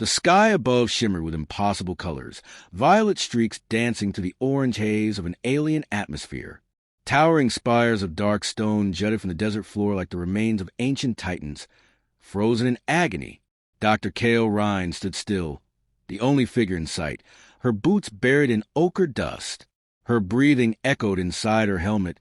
The sky above shimmered with impossible colors, violet streaks dancing through the orange haze of an alien atmosphere. Towering spires of dark stone jutted from the desert floor like the remains of ancient titans, frozen in agony. Dr. Cale Rhine stood still, the only figure in sight, her boots buried in ochre dust. Her breathing echoed inside her helmet,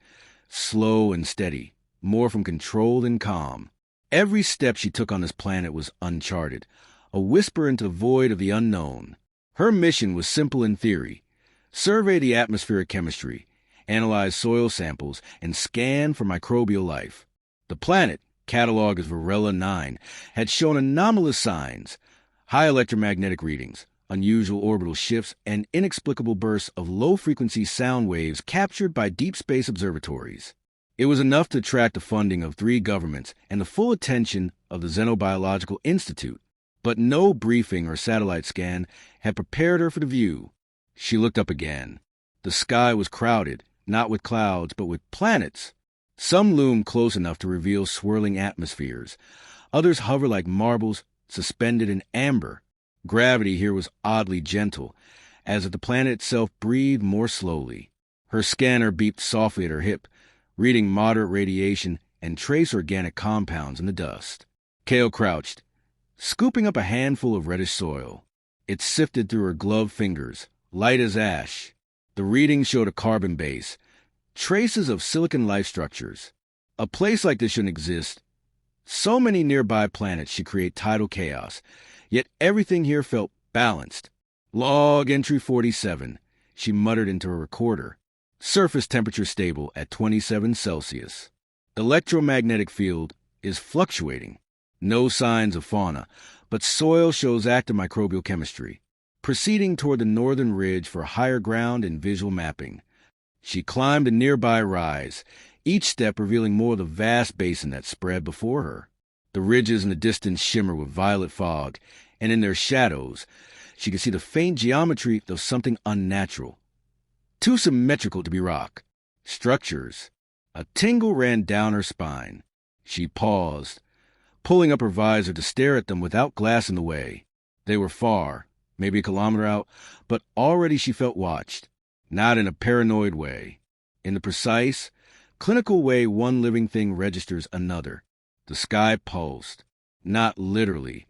slow and steady, more from control than calm. Every step she took on this planet was uncharted, a whisper into the void of the unknown. Her mission was simple in theory: survey the atmospheric chemistry, analyze soil samples, and scan for microbial life. The planet, cataloged as Varela 9, had shown anomalous signs: high electromagnetic readings, unusual orbital shifts, and inexplicable bursts of low-frequency sound waves captured by deep space observatories. It was enough to attract the funding of 3 governments and the full attention of the Xenobiological Institute. But no briefing or satellite scan had prepared her for the view. She looked up again. The sky was crowded, not with clouds, but with planets. Some loomed close enough to reveal swirling atmospheres. Others hovered like marbles suspended in amber. Gravity here was oddly gentle, as if the planet itself breathed more slowly. Her scanner beeped softly at her hip, reading moderate radiation and trace organic compounds in the dust. Cale crouched, scooping up a handful of reddish soil. It sifted through her gloved fingers, light as ash. The reading showed a carbon base, traces of silicon life structures. A place like this shouldn't exist. So many nearby planets should create tidal chaos, yet everything here felt balanced. Log entry 47, she muttered into her recorder. Surface temperature stable at 27 Celsius. The electromagnetic field is fluctuating. No signs of fauna, but soil shows active microbial chemistry. Proceeding toward the northern ridge for higher ground and visual mapping. She climbed a nearby rise, each step revealing more of the vast basin that spread before her. The ridges in the distance shimmer with violet fog, and in their shadows, she could see the faint geometry of something unnatural. Too symmetrical to be rock. Structures. A tingle ran down her spine. She paused, pulling up her visor to stare at them without glass in the way. They were far, maybe a kilometer out, but already she felt watched. Not in a paranoid way. In the precise, clinical way one living thing registers another. The sky pulsed. Not literally,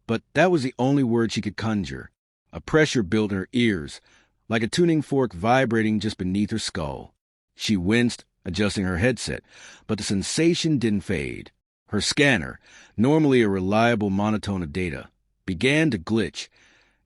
but that was the only word she could conjure. A pressure built in her ears, like a tuning fork vibrating just beneath her skull. She winced, adjusting her headset, but the sensation didn't fade. Her scanner, normally a reliable monotone of data, began to glitch,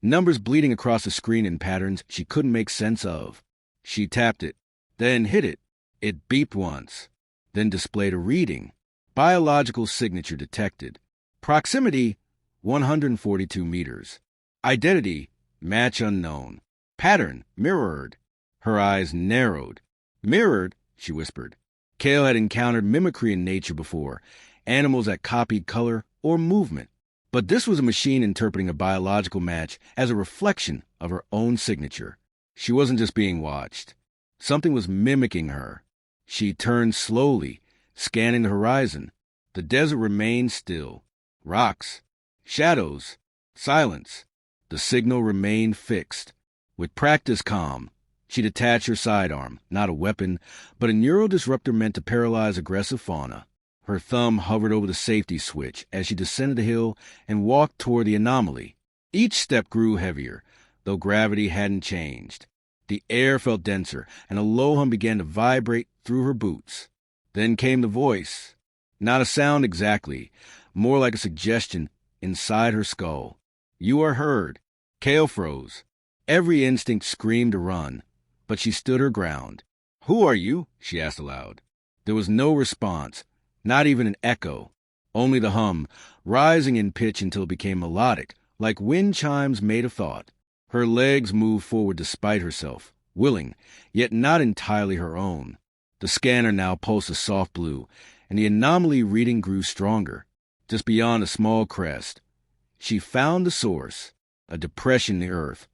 numbers bleeding across the screen in patterns she couldn't make sense of. She tapped it, then hit it. It beeped once, then displayed a reading. Biological signature detected. Proximity, 142 meters. Identity, match unknown. Pattern, mirrored. Her eyes narrowed. Mirrored, she whispered. Cale had encountered mimicry in nature before, animals that copied color or movement. But this was a machine interpreting a biological match as a reflection of her own signature. She wasn't just being watched. Something was mimicking her. She turned slowly, scanning the horizon. The desert remained still. Rocks, shadows, silence. The signal remained fixed. With practice calm, she detached her sidearm, not a weapon, but a neural disruptor meant to paralyze aggressive fauna. Her thumb hovered over the safety switch as she descended the hill and walked toward the anomaly. Each step grew heavier, though gravity hadn't changed. The air felt denser, and a low hum began to vibrate through her boots. Then came the voice. Not a sound exactly, more like a suggestion inside her skull. You are heard. Cale froze. Every instinct screamed to run, but she stood her ground. Who are you? She asked aloud. There was no response, not even an echo. Only the hum, rising in pitch until it became melodic, like wind chimes made of thought. Her legs moved forward despite herself, willing, yet not entirely her own. The scanner now pulsed a soft blue, and the anomaly reading grew stronger. Just beyond a small crest, she found the source, a depression in the earth,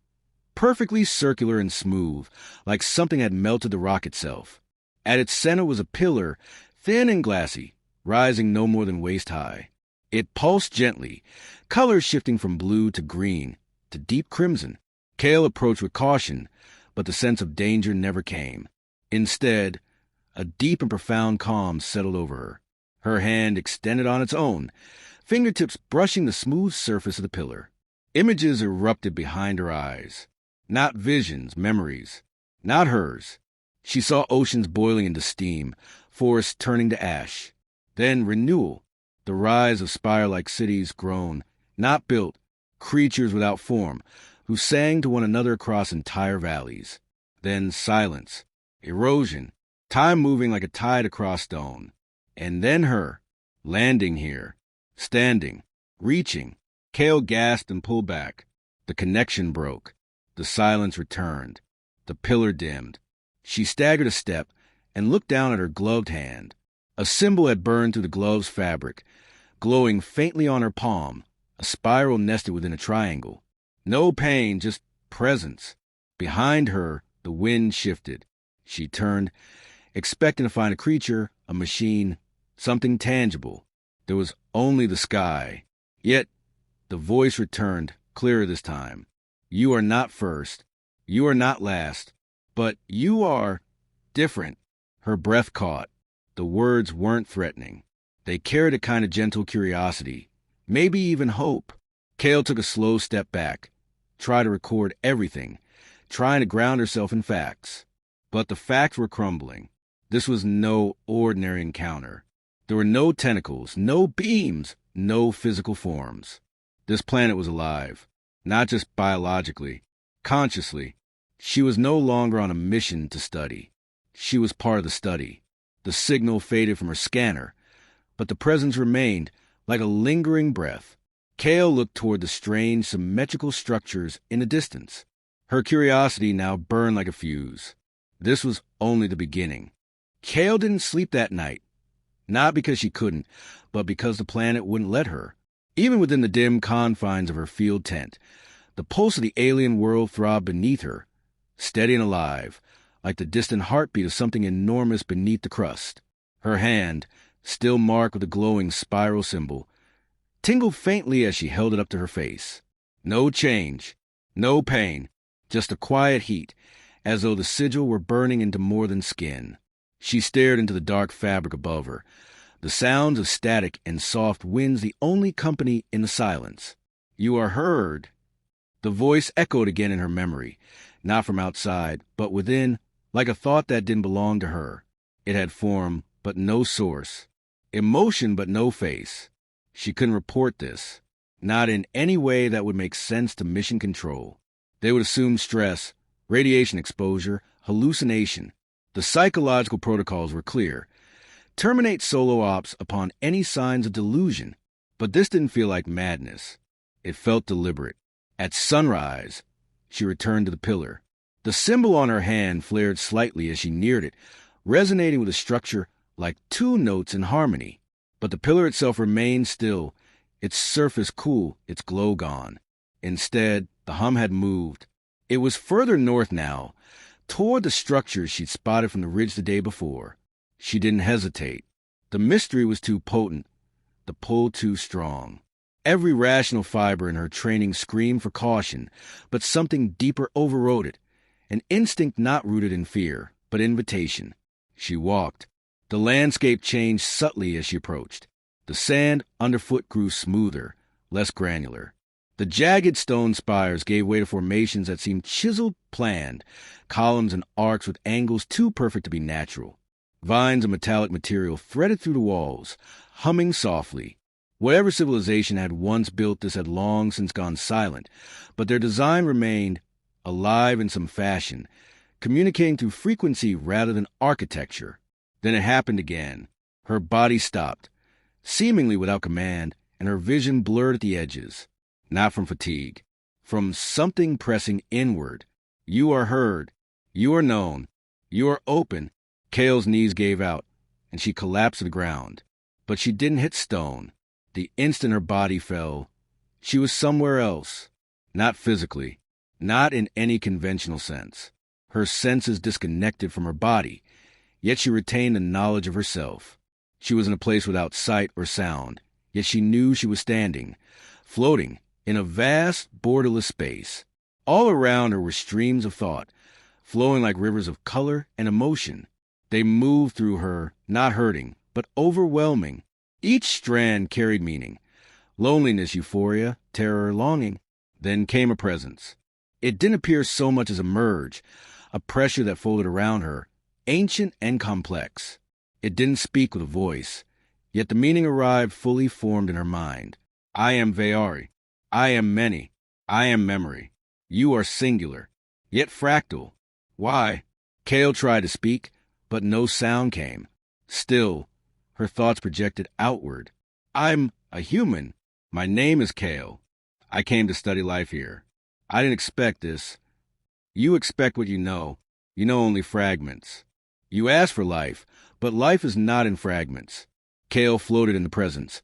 perfectly circular and smooth, like something had melted the rock itself. At its center was a pillar, thin and glassy, rising no more than waist high. It pulsed gently, colors shifting from blue to green to deep crimson. Kale approached with caution, but the sense of danger never came. Instead, a deep and profound calm settled over her. Her hand extended on its own, fingertips brushing the smooth surface of the pillar. Images erupted behind her eyes. Not visions, memories. Not hers. She saw oceans boiling into steam, forests turning to ash. Then renewal, the rise of spire-like cities grown, not built, creatures without form, who sang to one another across entire valleys. Then silence, erosion, time moving like a tide across stone. And then her, landing here, standing, reaching. Kale gasped and pulled back. The connection broke. The silence returned. The pillar dimmed. She staggered a step and looked down at her gloved hand. A symbol had burned through the glove's fabric, glowing faintly on her palm, a spiral nested within a triangle. No pain, just presence. Behind her, the wind shifted. She turned, expecting to find a creature, a machine, something tangible. There was only the sky. Yet, the voice returned, clearer this time. You are not first. You are not last. But you are different. Her breath caught. The words weren't threatening. They carried a kind of gentle curiosity, maybe even hope. Kale took a slow step back, tried to record everything, trying to ground herself in facts. But the facts were crumbling. This was no ordinary encounter. There were no tentacles, no beams, no physical forms. This planet was alive, not just biologically, consciously. She was no longer on a mission to study. She was part of the study. The signal faded from her scanner, but the presence remained, like a lingering breath. Kale looked toward the strange, symmetrical structures in the distance. Her curiosity now burned like a fuse. This was only the beginning. Kale didn't sleep that night, not because she couldn't, but because the planet wouldn't let her. Even within the dim confines of her field tent, the pulse of the alien world throbbed beneath her, steady and alive, like the distant heartbeat of something enormous beneath the crust. Her hand, still marked with a glowing spiral symbol, tingled faintly as she held it up to her face. No change, no pain, just a quiet heat, as though the sigil were burning into more than skin. She stared into the dark fabric above her, the sounds of static and soft winds the only company in the silence. You are heard. The voice echoed again in her memory, not from outside, but within, like a thought that didn't belong to her. It had form, but no source. Emotion, but no face. She couldn't report this, not in any way that would make sense to mission control. They would assume stress, radiation exposure, hallucination. The psychological protocols were clear. Terminate solo ops upon any signs of delusion. But this didn't feel like madness. It felt deliberate. At sunrise, she returned to the pillar. The symbol on her hand flared slightly as she neared it, resonating with the structure like two notes in harmony. But the pillar itself remained still, its surface cool, its glow gone. Instead, the hum had moved. It was further north now, toward the structures she'd spotted from the ridge the day before. She didn't hesitate. The mystery was too potent, the pull too strong. Every rational fiber in her training screamed for caution, but something deeper overrode it, an instinct not rooted in fear, but invitation. She walked. The landscape changed subtly as she approached. The sand underfoot grew smoother, less granular. The jagged stone spires gave way to formations that seemed chiseled, planned, columns and arcs with angles too perfect to be natural. Vines of metallic material threaded through the walls, humming softly. Whatever civilization had once built this had long since gone silent, but their design remained, alive in some fashion, communicating through frequency rather than architecture. Then it happened again. Her body stopped, seemingly without command, and her vision blurred at the edges. Not from fatigue, from something pressing inward. You are heard. You are known. You are open. Kale's knees gave out, and she collapsed to the ground. But she didn't hit stone. The instant her body fell, she was somewhere else. Not physically. Not in any conventional sense. Her senses disconnected from her body, yet she retained the knowledge of herself. She was in a place without sight or sound, yet she knew she was standing, floating in a vast, borderless space. All around her were streams of thought, flowing like rivers of color and emotion. They moved through her, not hurting, but overwhelming. Each strand carried meaning: loneliness, euphoria, terror, longing. Then came a presence. It didn't appear so much as emerge, a pressure that folded around her, ancient and complex. It didn't speak with a voice, yet the meaning arrived fully formed in her mind. I am Veari. I am many. I am memory. You are singular, yet fractal. Why? Kale tried to speak, but no sound came. Still, her thoughts projected outward. I'm a human. My name is Kale. I came to study life here. I didn't expect this. You expect what you know. You know only fragments. You ask for life, but life is not in fragments. Kale floated in the presence,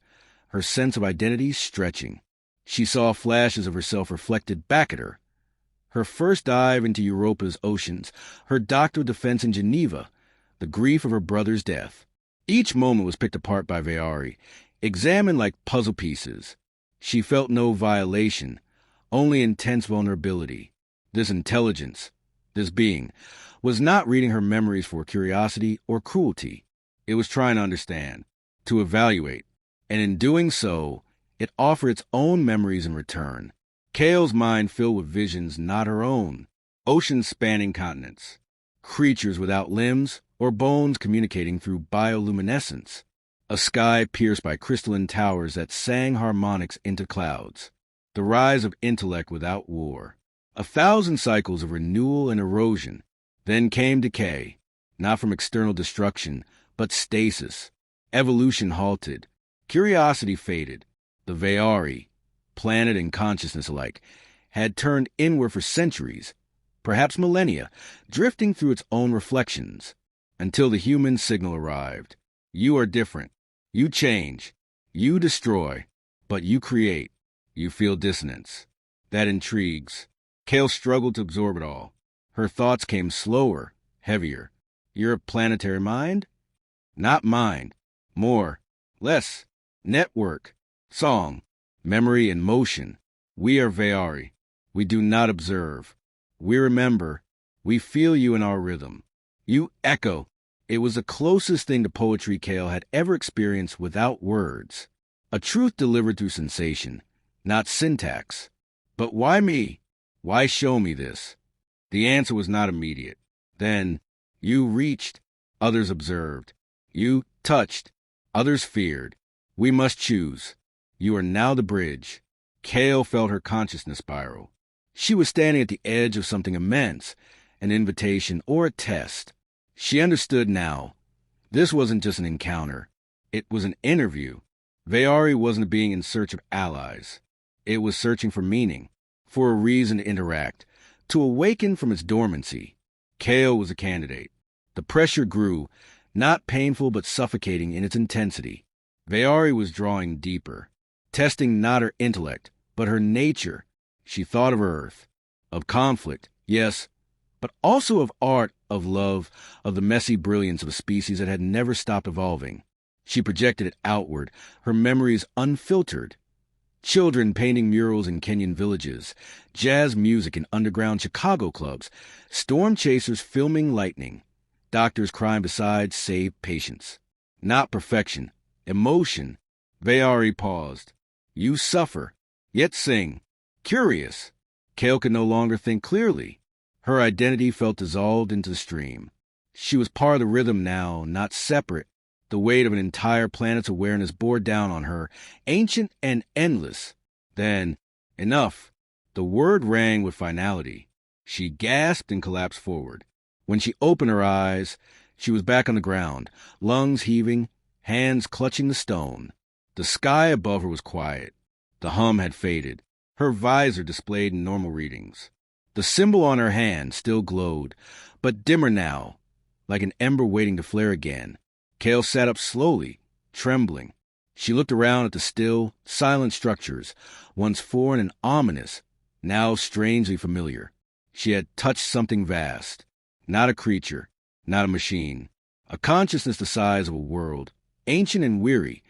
her sense of identity stretching. She saw flashes of herself reflected back at her. Her first dive into Europa's oceans, her doctoral defense in Geneva, the grief of her brother's death. Each moment was picked apart by Veari, examined like puzzle pieces. She felt no violation, only intense vulnerability. This intelligence, this being, was not reading her memories for curiosity or cruelty. It was trying to understand, to evaluate, and in doing so, it offered its own memories in return. Kale's mind filled with visions not her own, oceans spanning continents, creatures without limbs or bones communicating through bioluminescence, a sky pierced by crystalline towers that sang harmonics into clouds, the rise of intellect without war, 1,000 cycles of renewal and erosion. Then came decay, not from external destruction, but stasis. Evolution halted, curiosity faded. The Veari, planet and consciousness alike, had turned inward for centuries, perhaps millennia, drifting through its own reflections, until the human signal arrived. You are different. You change. You destroy. But you create. You feel dissonance. That intrigues. Kale struggled to absorb it all. Her thoughts came slower, heavier. You're a planetary mind? Not mind. More. Less. Network. Song. Memory and motion. We are Veari. We do not observe. We remember. We feel you in our rhythm. You echo. It was the closest thing to poetry Kale had ever experienced without words. A truth delivered through sensation, not syntax. But why me? Why show me this? The answer was not immediate. Then, you reached, others observed. You touched, others feared. We must choose. You are now the bridge. Kale felt her consciousness spiral. She was standing at the edge of something immense, an invitation or a test. She understood now. This wasn't just an encounter. It was an interview. Veari wasn't being in search of allies. It was searching for meaning, for a reason to interact, to awaken from its dormancy. Kale was a candidate. The pressure grew, not painful but suffocating in its intensity. Veari was drawing deeper, testing not her intellect, but her nature. She thought of Earth, of conflict, yes, but also of art, of love, of the messy brilliance of a species that had never stopped evolving. She projected it outward, her memories unfiltered. Children painting murals in Kenyan villages, jazz music in underground Chicago clubs, storm chasers filming lightning, doctors crying beside save patients. Not perfection, emotion. Veari paused. You suffer, yet sing. Curious. Kale could no longer think clearly. Her identity felt dissolved into the stream. She was part of the rhythm now, not separate. The weight of an entire planet's awareness bore down on her, ancient and endless. Then, enough. The word rang with finality. She gasped and collapsed forward. When she opened her eyes, she was back on the ground, lungs heaving, hands clutching the stone. The sky above her was quiet. The hum had faded. Her visor displayed normal readings. The symbol on her hand still glowed, but dimmer now, like an ember waiting to flare again. Kale sat up slowly, trembling. She looked around at the still, silent structures, once foreign and ominous, now strangely familiar. She had touched something vast. Not a creature, not a machine. A consciousness the size of a world, ancient and weary,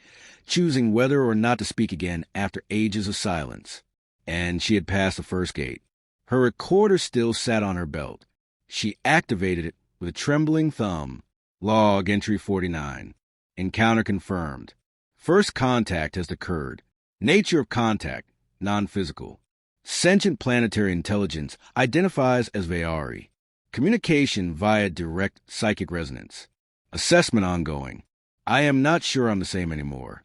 choosing whether or not to speak again after ages of silence. And she had passed the first gate. Her recorder still sat on her belt. She activated it with a trembling thumb. Log entry 49. Encounter confirmed. First contact has occurred. Nature of contact, non-physical. Sentient planetary intelligence identifies as Veari. Communication via direct psychic resonance. Assessment ongoing. I am not sure I'm the same anymore.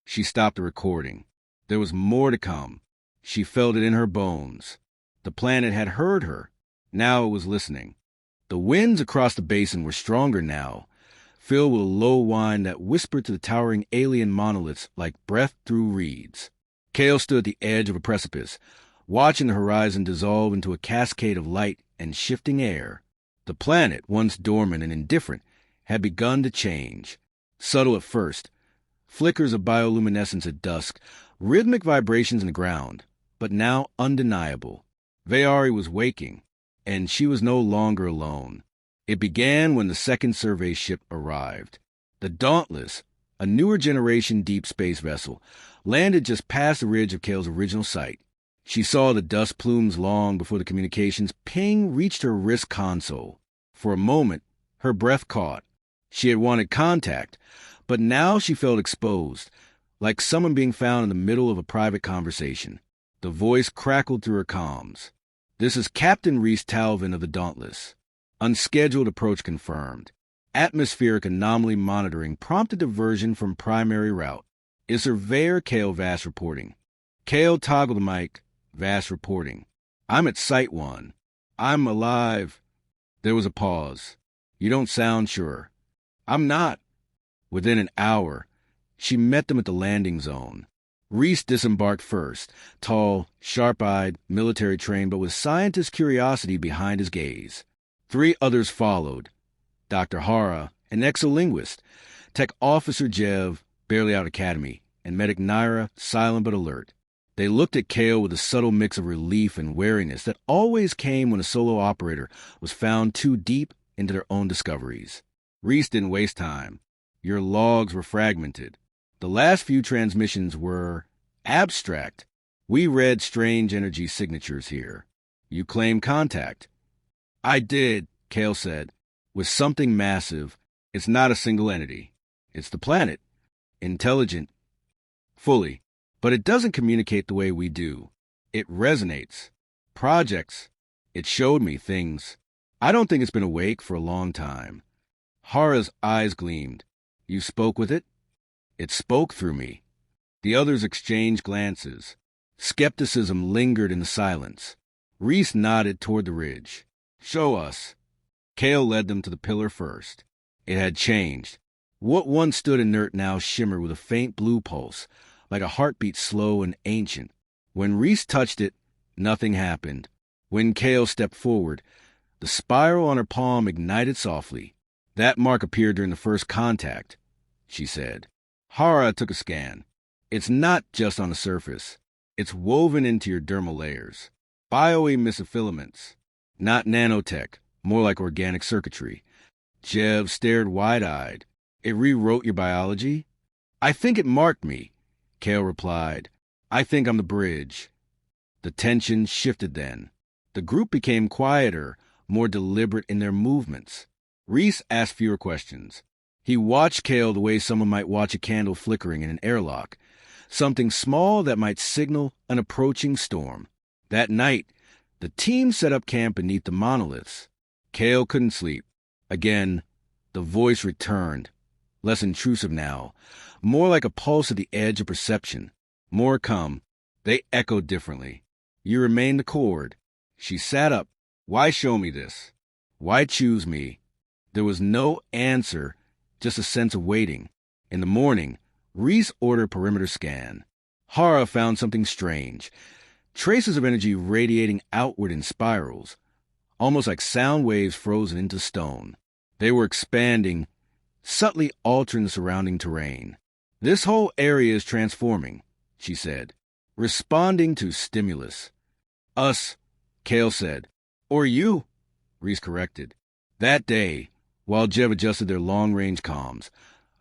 She stopped the recording. There was more to come. She felt it in her bones. The planet had heard her. Now it was listening. The winds across the basin were stronger now, filled with a low whine that whispered to the towering alien monoliths like breath through reeds. Kale stood at the edge of a precipice, watching the horizon dissolve into a cascade of light and shifting air. The planet, once dormant and indifferent, had begun to change. Subtle at first, flickers of bioluminescence at dusk, rhythmic vibrations in the ground, but now undeniable. Veari was waking, and she was no longer alone. It began when the second survey ship arrived. The Dauntless, a newer generation deep space vessel, landed just past the ridge of Kale's original site. She saw the dust plumes long before the communications ping reached her wrist console. For a moment, her breath caught. She had wanted contact, but now she felt exposed, like someone being found in the middle of a private conversation. The voice crackled through her comms. This is Captain Rhys Talvin of the Dauntless. Unscheduled approach confirmed. Atmospheric anomaly monitoring prompted diversion from primary route. Is Surveyor Kale Vass reporting? Kale toggled the mic. Vass reporting. I'm at Site 1. I'm alive. There was a pause. You don't sound sure. I'm not. Within an hour, she met them at the landing zone. Rhys disembarked first, tall, sharp-eyed, military-trained, but with scientist curiosity behind his gaze. 3 others followed. Dr. Hara, an exolinguist, Tech Officer Jev, barely out of academy, and Medic Naira, silent but alert. They looked at Kale with a subtle mix of relief and wariness that always came when a solo operator was found too deep into their own discoveries. Rhys didn't waste time. Your logs were fragmented. The last few transmissions were abstract. We read strange energy signatures here. You claim contact. I did, Kale said. With something massive. It's not a single entity. It's the planet. Intelligent. Fully. But it doesn't communicate the way we do. It resonates. Projects. It showed me things. I don't think it's been awake for a long time. Hara's eyes gleamed. You spoke with it? It spoke through me. The others exchanged glances. Skepticism lingered in the silence. Rhys nodded toward the ridge. Show us. Kale led them to the pillar first. It had changed. What once stood inert now shimmered with a faint blue pulse, like a heartbeat slow and ancient. When Rhys touched it, nothing happened. When Kale stepped forward, the spiral on her palm ignited softly. That mark appeared during the first contact, she said. Hara took a scan. It's not just on the surface. It's woven into your dermal layers. Bioemissive filaments. Not nanotech, more like organic circuitry. Jev stared wide-eyed. It rewrote your biology? I think it marked me, Kale replied. I think I'm the bridge. The tension shifted then. The group became quieter, more deliberate in their movements. Rhys asked fewer questions. He watched Kale the way someone might watch a candle flickering in an airlock, something small that might signal an approaching storm. That night, the team set up camp beneath the monoliths. Kale couldn't sleep. Again, the voice returned, less intrusive now, more like a pulse at the edge of perception. More come. They echoed differently. You remain the chord. She sat up. Why show me this? Why choose me? There was no answer, just a sense of waiting. In the morning, Rhys ordered perimeter scan. Hara found something strange. Traces of energy radiating outward in spirals, almost like sound waves frozen into stone. They were expanding, subtly altering the surrounding terrain. This whole area is transforming, she said, responding to stimulus. Us, Kale said. Or you, Rhys corrected. That day, while Jev adjusted their long-range comms,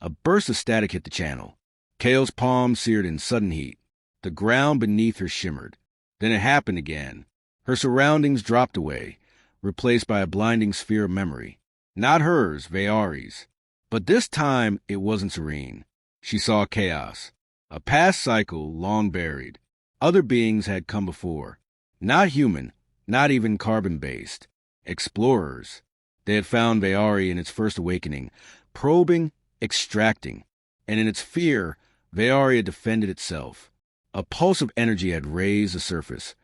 a burst of static hit the channel. Kale's palm seared in sudden heat. The ground beneath her shimmered. Then it happened again. Her surroundings dropped away, replaced by a blinding sphere of memory. Not hers, Veari's. But this time it wasn't serene. She saw chaos. A past cycle long buried. Other beings had come before. Not human, not even carbon-based. Explorers. They had found Veari in its first awakening, probing, extracting. And in its fear, Veari had defended itself. A pulse of energy had raised the surface,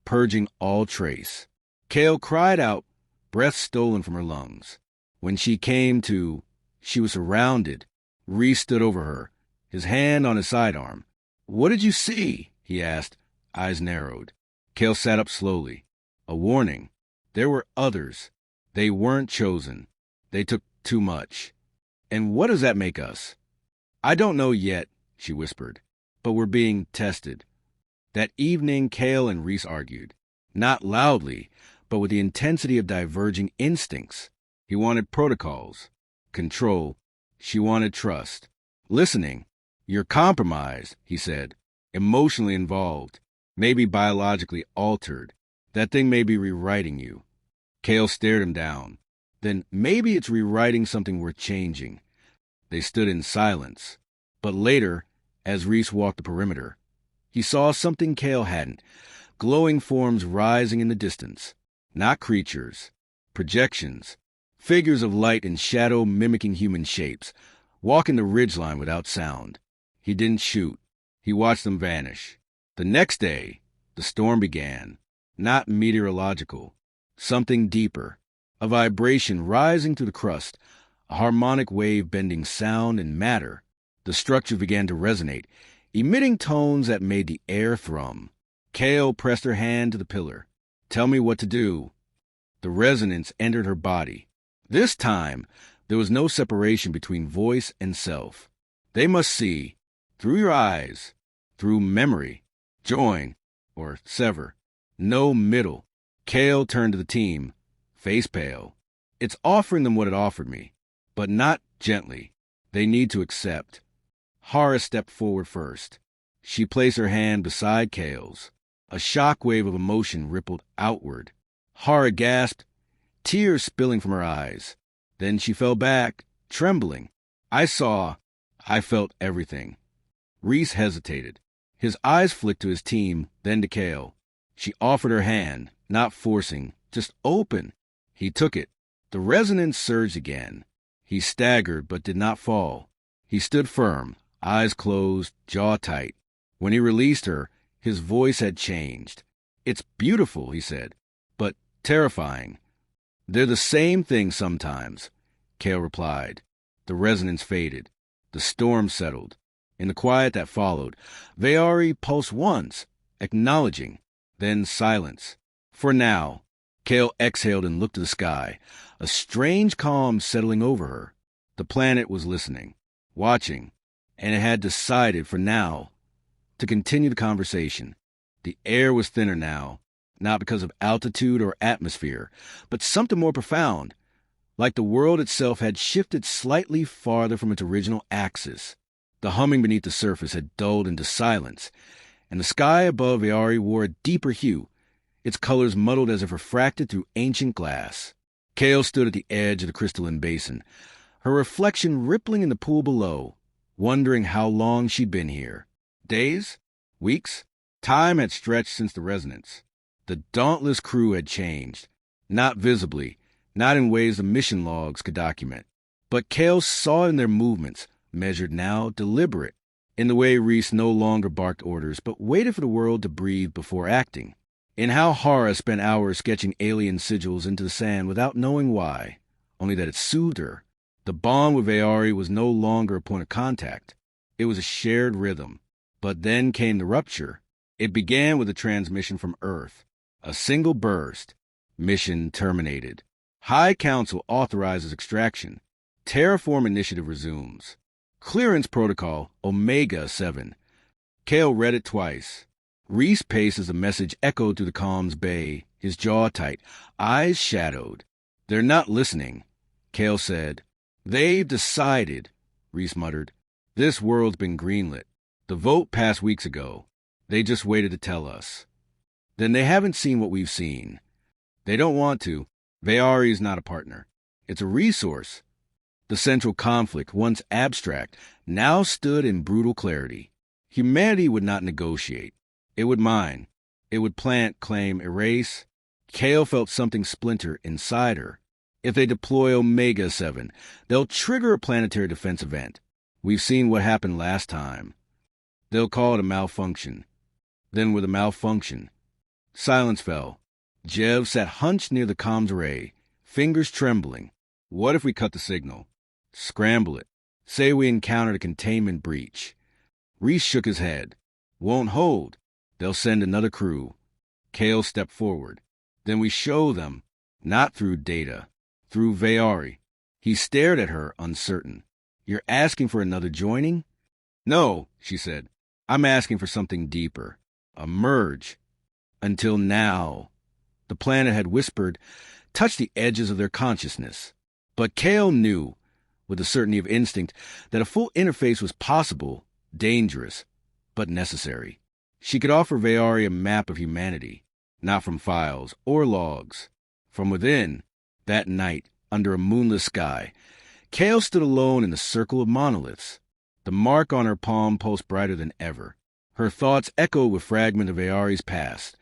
purging all trace. Kale cried out, breath stolen from her lungs. When she came to, she was surrounded. Reese stood over her, his hand on his sidearm. "What did you see?" he asked, eyes narrowed. Kale sat up slowly. A warning. There were others. They weren't chosen. They took too much. "And what does that make us?" "I don't know yet," she whispered, "but we're being tested." That evening, Kale and Reese argued. Not loudly, but with the intensity of diverging instincts. He wanted protocols, control. She wanted trust. Listening. "You're compromised," he said. "Emotionally involved. Maybe biologically altered. That thing may be rewriting you." Kale stared him down. "Then maybe it's rewriting something worth changing." They stood in silence. But later, as Reese walked the perimeter, he saw something Kale hadn't. Glowing forms rising in the distance. Not creatures. Projections. Figures of light and shadow mimicking human shapes, walking the ridgeline without sound. He didn't shoot. He watched them vanish. The next day, the storm began. Not meteorological. Something deeper. A vibration rising through the crust. A harmonic wave bending sound and matter. The structure began to resonate, emitting tones that made the air thrum. Kale pressed her hand to the pillar. "Tell me what to do." The resonance entered her body. This time, there was no separation between voice and self. They must see, through your eyes, through memory, join, or sever. No middle. Kale turned to the team, face pale. "It's offering them what it offered me, but not gently. They need to accept." Hara stepped forward first. She placed her hand beside Kale's. A shockwave of emotion rippled outward. Hara gasped, tears spilling from her eyes. Then she fell back, trembling. I felt everything." Reese hesitated. His eyes flicked to his team, then to Kale. She offered her hand, not forcing, just open. He took it. The resonance surged again. He staggered but did not fall. He stood firm, eyes closed, jaw tight. When he released her, his voice had changed. "It's beautiful," he said, "but terrifying." "They're the same thing sometimes," Kale replied. The resonance faded. The storm settled. In the quiet that followed, Veari pulsed once, acknowledging, then silence. For now. Kale exhaled and looked to the sky, a strange calm settling over her. The planet was listening, watching, and it had decided, for now, to continue the conversation. The air was thinner now, not because of altitude or atmosphere, but something more profound, like the world itself had shifted slightly farther from its original axis. The humming beneath the surface had dulled into silence, and the sky above Veari wore a deeper hue, its colors muddled as if refracted through ancient glass. Kale stood at the edge of the crystalline basin, her reflection rippling in the pool below, wondering how long she'd been here. Days? Weeks? Time had stretched since the resonance. The dauntless crew had changed, not visibly, not in ways the mission logs could document. But Kale saw in their movements, measured now, deliberate, in the way Reese no longer barked orders but waited for the world to breathe before acting. In how Hara spent hours sketching alien sigils into the sand without knowing why, only that it soothed her. The bond with Veari was no longer a point of contact. It was a shared rhythm. But then came the rupture. It began with a transmission from Earth. A single burst. Mission terminated. High Council authorizes extraction. Terraform initiative resumes. Clearance protocol Omega 7. Kale read it twice. Reese paced as the message echoed through the calm's bay, his jaw tight, eyes shadowed. "They're not listening," Kale said. "They've decided," Reese muttered. This world's been greenlit. The vote passed weeks ago. They just waited to tell us. Then they haven't seen what we've seen. They don't want to. Veari is not a partner. It's a resource. The central conflict, once abstract, now stood in brutal clarity. Humanity would not negotiate. It would mine. It would plant, claim, erase. Kale felt something splinter inside her. If they deploy Omega 7, they'll trigger a planetary defense event. We've seen what happened last time. They'll call it a malfunction. Then with a malfunction. Silence fell. Jev sat hunched near the comms array, fingers trembling. What if we cut the signal? Scramble it. Say we encountered a containment breach. Reese shook his head. Won't hold. They'll send another crew. Kale stepped forward. Then we show them, not through data, through Veari. He stared at her, uncertain. You're asking for another joining? No, she said. I'm asking for something deeper. A merge. Until now. The planet had whispered, touched the edges of their consciousness. But Kale knew, with the certainty of instinct, that a full interface was possible, dangerous, but necessary. She could offer Veari a map of humanity, not from files or logs. From within, that night, under a moonless sky, Kale stood alone in the circle of monoliths. The mark on her palm pulsed brighter than ever. Her thoughts echoed with fragments of Veari's past,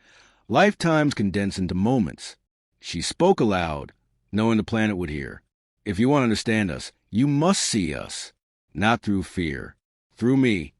lifetimes condensed into moments. She spoke aloud, knowing the planet would hear. If you want to understand us, you must see us. Not through fear. Through me.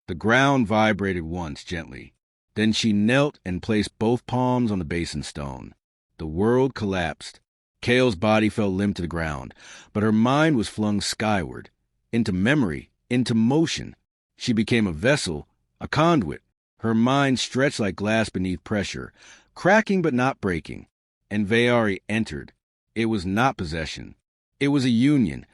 The ground vibrated once, gently. Then she knelt and placed both palms on the basin stone. The world collapsed. Kale's body fell limp to the ground, but her mind was flung skyward, into memory, into motion. She became a vessel, a conduit. Her mind stretched like glass beneath pressure, cracking but not breaking. And Veari entered. It was not possession. It was a union,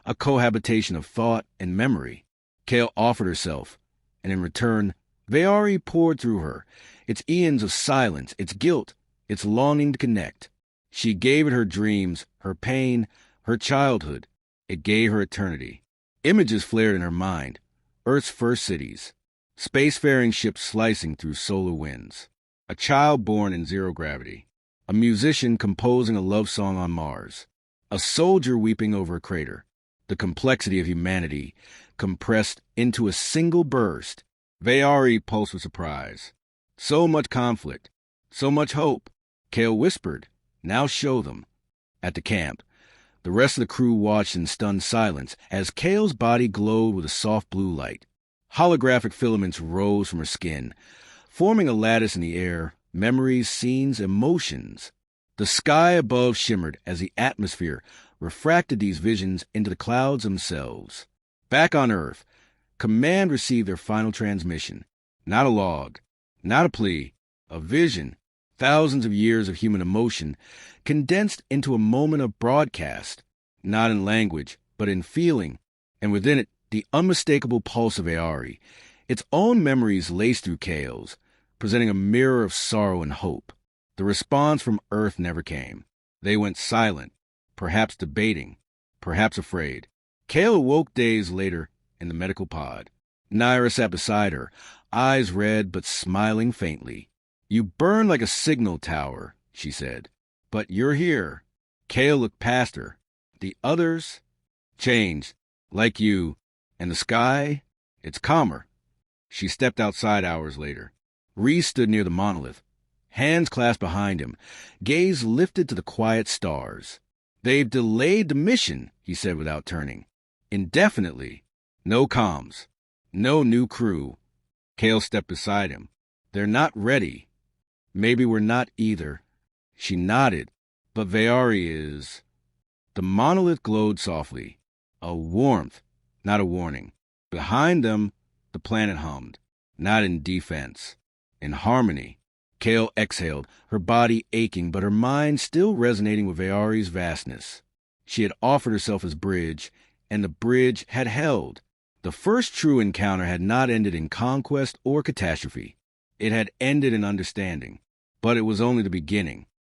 a cohabitation of thought and memory. Kale offered herself, and in return, Veari poured through her, its eons of silence, its guilt, its longing to connect. She gave it her dreams, her pain, her childhood. It gave her eternity. Images flared in her mind. Earth's first cities. Spacefaring ships slicing through solar winds. A child born in zero gravity. A musician composing a love song on Mars. A soldier weeping over a crater. The complexity of humanity compressed into a single burst. Veari pulsed with surprise. So much conflict. So much hope. Kale whispered, now show them. At the camp, the rest of the crew watched in stunned silence as Kale's body glowed with a soft blue light. Holographic filaments rose from her skin, forming a lattice in the air, memories, scenes, emotions. The sky above shimmered as the atmosphere refracted these visions into the clouds themselves. Back on Earth, Command received their final transmission. Not a log, not a plea, a vision. Thousands of years of human emotion condensed into a moment of broadcast, not in language, but in feeling, and within it, the unmistakable pulse of Veari, its own memories laced through Kale's, presenting a mirror of sorrow and hope. The response from Earth never came. They went silent, perhaps debating, perhaps afraid. Kale awoke days later in the medical pod. Naira sat beside her, eyes red but smiling faintly. You burn like a signal tower, she said. But you're here. Kale looked past her. The others changed, like you. And the sky, it's calmer. She stepped outside hours later. Reese stood near the monolith, hands clasped behind him, gaze lifted to the quiet stars. They've delayed the mission, he said without turning. Indefinitely. No comms. No new crew. Kale stepped beside him. They're not ready. Maybe we're not either. She nodded. But Veari is. The monolith glowed softly. A warmth, not a warning. Behind them, the planet hummed. Not in defense. In harmony. Kale exhaled, her body aching, but her mind still resonating with Veari's vastness. She had offered herself as bridge, and the bridge had held. The first true encounter had not ended in conquest or catastrophe. It had ended in understanding. But it was only the beginning.